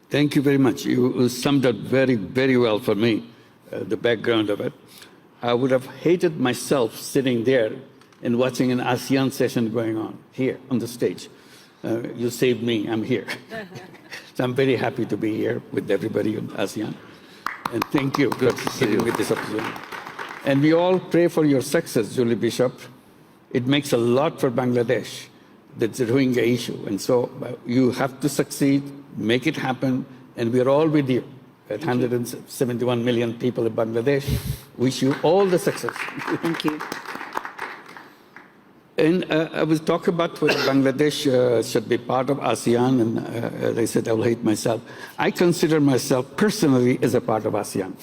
Thank you very much. You summed up very, very well for me, the background of it. I would have hated myself sitting there and watching an ASEAN session going on here on the stage. You saved me, I'm here. So I'm very happy to be here with everybody in ASEAN. And thank you for giving me this opportunity. And we all pray for your success, Julie Bishop. It makes a lot for Bangladesh, that's the Rohingya issue. And so you have to succeed, make it happen, and we're all with you. At 171 million people in Bangladesh, wish you all the success. Thank you. And I was talking about whether Bangladesh should be part of ASEAN, and as I said, I will hate myself. I consider myself personally as a part of ASEAN.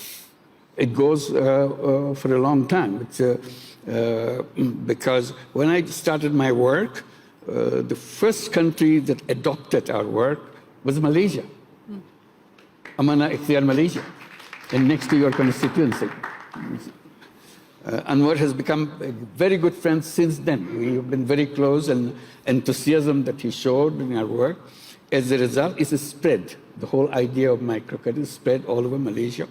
It goes for a long time. It's, because when I started my work, the first country that adopted our work was Malaysia. Amana Ikhtiar, Malaysia, and next to your constituency. Anwar has become a very good friend since then. We have been very close, and enthusiasm that he showed in our work, as a result, is spread. The whole idea of microcredit is spread all over Malaysia.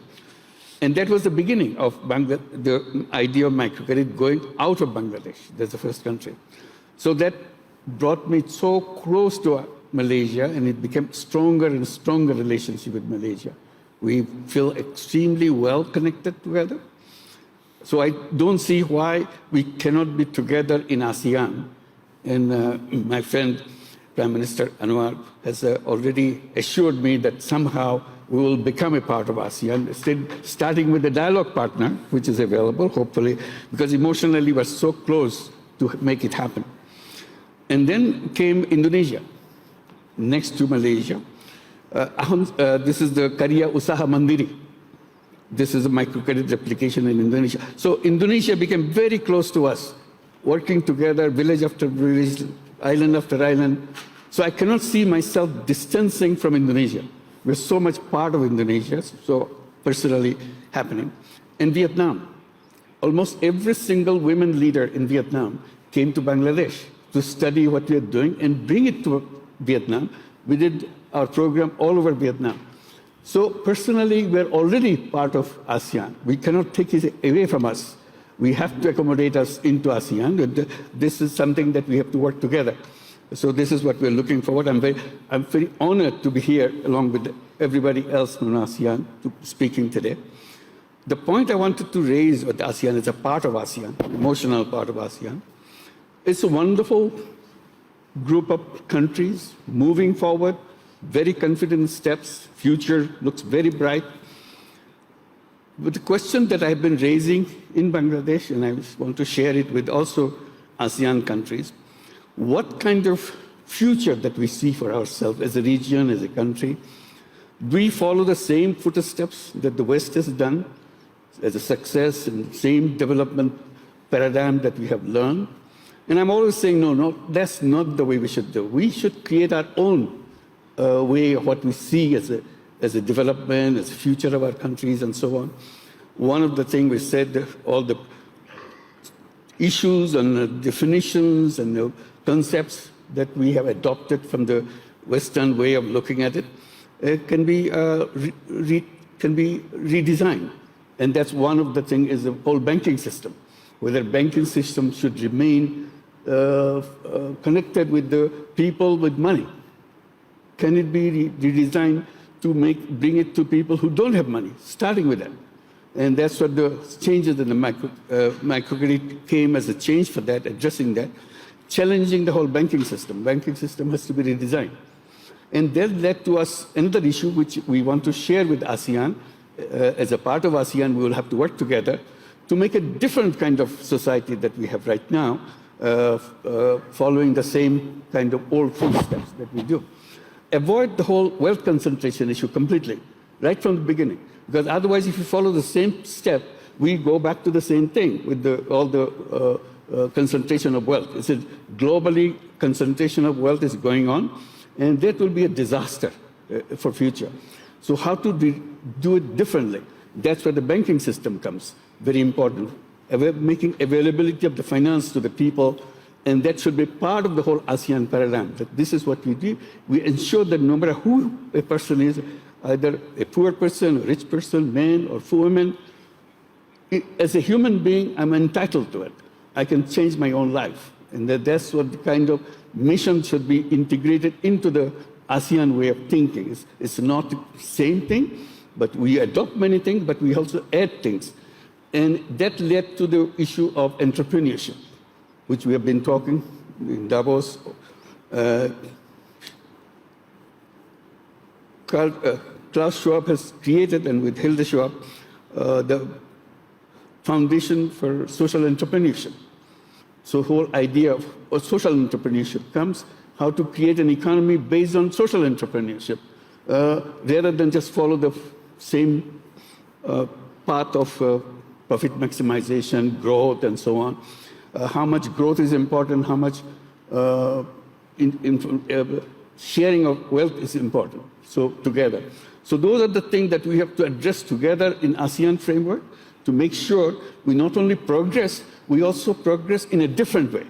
And that was the beginning of the idea of microcredit going out of Bangladesh. That's the first country. So that brought me so close to Malaysia, and it became stronger and stronger relationship with Malaysia. We feel extremely well connected together. So I don't see why we cannot be together in ASEAN. And my friend, Prime Minister Anwar, has already assured me that somehow we will become a part of ASEAN, starting with the dialogue partner, which is available, hopefully, because emotionally we're so close to make it happen. And then came Indonesia, next to Malaysia. This is the Karya Usaha Mandiri. This is a microcredit application in Indonesia. So Indonesia became very close to us, working together, village after village, island after island. So I cannot see myself distancing from Indonesia. We're so much part of Indonesia, so personally happening. And Vietnam, almost every single women leader in Vietnam came to Bangladesh to study what we are doing and bring it to Vietnam. We did our program all over Vietnam. So personally, we're already part of ASEAN. We cannot take it away from us. We have to accommodate us into ASEAN. This is something that we have to work together. So this is what we're looking forward. I'm very honored to be here along with everybody else from ASEAN speaking today. The point I wanted to raise with ASEAN is a part of ASEAN, emotional part of ASEAN. It's a wonderful group of countries moving forward, very confident steps, future looks very bright. But the question that I've been raising in Bangladesh, and I want to share it with also ASEAN countries, what kind of future that we see for ourselves as a region, as a country? Do we follow the same footsteps that the West has done as a success and the same development paradigm that we have learned? And I'm always saying, no, that's not the way we should do. We should create our own way of what we see as a development, as a future of our countries, and so on. One of the things we said, all the issues and definitions and the concepts that we have adopted from the Western way of looking at it can be redesigned. And that's one of the things is the whole banking system, whether banking system should remain connected with the people with money. Can it be redesigned to bring it to people who don't have money, starting with that? And that's what the changes in the microcredit came as a change for that, addressing that, challenging the whole banking system. Banking system has to be redesigned. And that led to us another issue which we want to share with ASEAN. As a part of ASEAN, we will have to work together to make a different kind of society that we have right now, following the same kind of old footsteps that we do. Avoid the whole wealth concentration issue completely, right from the beginning. Because otherwise, if you follow the same step, we go back to the same thing with all the concentration of wealth. It's a globally concentration of wealth is going on, and that will be a disaster for future. So how to do it differently? That's where the banking system comes, very important. Making availability of the finance to the people And that should be part of the whole ASEAN paradigm, that this is what we do. We ensure that no matter who a person is, either a poor person, a rich person, man or woman, as a human being, I'm entitled to it. I can change my own life. And that's what the kind of mission should be integrated into the ASEAN way of thinking. It's not the same thing, but we adopt many things, but we also add things. And that led to the issue of entrepreneurship, which we have been talking in Davos. Klaus Schwab has created, and with Hilde Schwab, the Foundation for Social Entrepreneurship. So the whole idea of social entrepreneurship comes, how to create an economy based on social entrepreneurship, rather than just follow the same path of profit maximization, growth, and so on. How much growth is important, how much sharing of wealth is important, so together. So those are the things that we have to address together in ASEAN framework to make sure we not only progress, we also progress in a different way,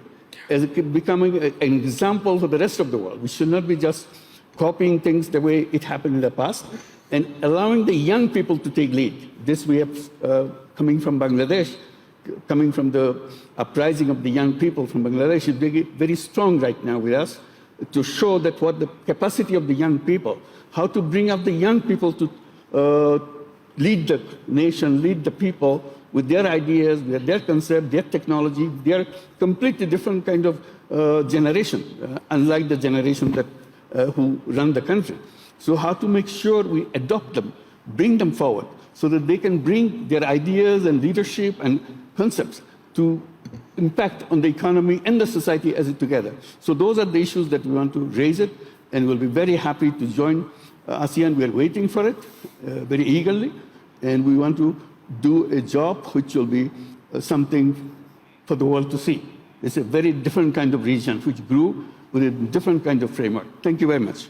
as it becoming an example for the rest of the world. We should not be just copying things the way it happened in the past, and allowing the young people to take lead. This we have coming from Bangladesh, coming from the uprising of the young people from Bangladesh is very, very strong right now with us, to show that what the capacity of the young people, how to bring up the young people to lead the nation, lead the people with their ideas, with their concept, their technology. They are completely different kind of generation, unlike the generation that who run the country. So how to make sure we adopt them, bring them forward, so that they can bring their ideas and leadership and concepts to impact on the economy and the society as it together. So those are the issues that we want to raise it, and we'll be very happy to join ASEAN. We are waiting for it very eagerly, and we want to do a job which will be something for the world to see. It's a very different kind of region which grew with a different kind of framework. Thank you very much.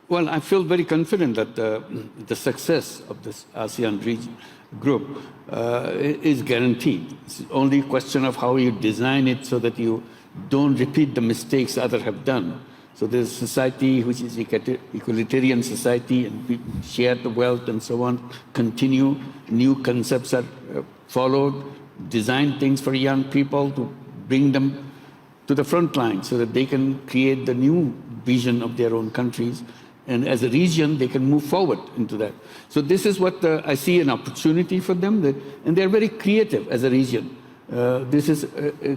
Well, I feel very confident that the success of this ASEAN region group is guaranteed. It's only a question of how you design it so that you don't repeat the mistakes others have done. So there's a society which is equalitarian society, and we share the wealth and so on, continue, new concepts are followed, design things for young people to bring them to the front line so that they can create the new vision of their own countries. And as a region, they can move forward into that. So this is what I see an opportunity for them, and they're very creative as a region. This is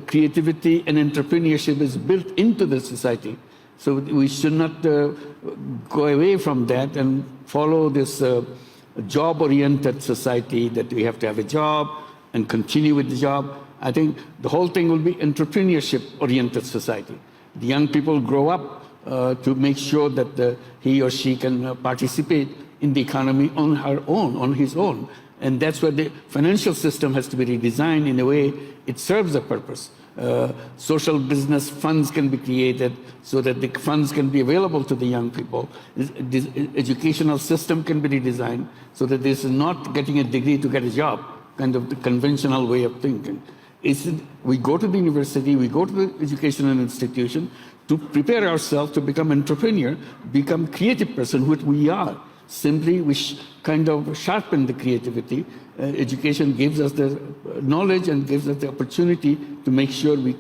creativity and entrepreneurship is built into the society. So we should not go away from that and follow this job-oriented society that we have to have a job and continue with the job. I think the whole thing will be entrepreneurship-oriented society. The young people grow up to make sure that he or she can participate in the economy on her own, on his own. And that's where the financial system has to be redesigned in a way it serves a purpose. Social business funds can be created so that the funds can be available to the young people. This educational system can be redesigned so that this is not getting a degree to get a job, kind of the conventional way of thinking. We go to the university, we go to the educational institution to prepare ourselves to become entrepreneur, become creative person, which we are. Simply, we kind of sharpen the creativity. Education gives us the knowledge and gives us the opportunity to make sure we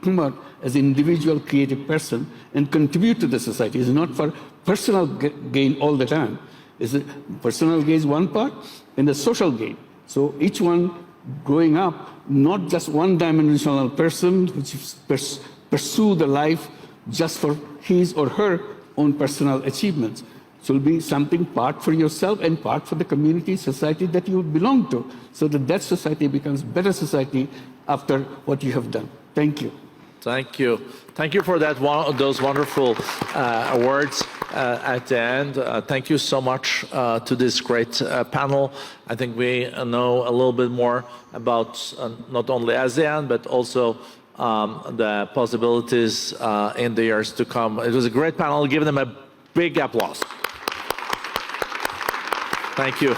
come out as an individual creative person and contribute to the society. It's not for personal gain all the time. It's personal gain is one part, and the social gain. So each one growing up, not just one-dimensional person which pursue the life just for his or her own personal achievements. So it will be something part for yourself and part for the community, society that you belong to, so that that society becomes better society after what you have done. Thank you. Thank you. Thank you for those wonderful words at the end. Thank you so much to this great panel. I think we know a little bit more about not only ASEAN, but also the possibilities in the years to come. It was a great panel. Give them a big applause. Thank you.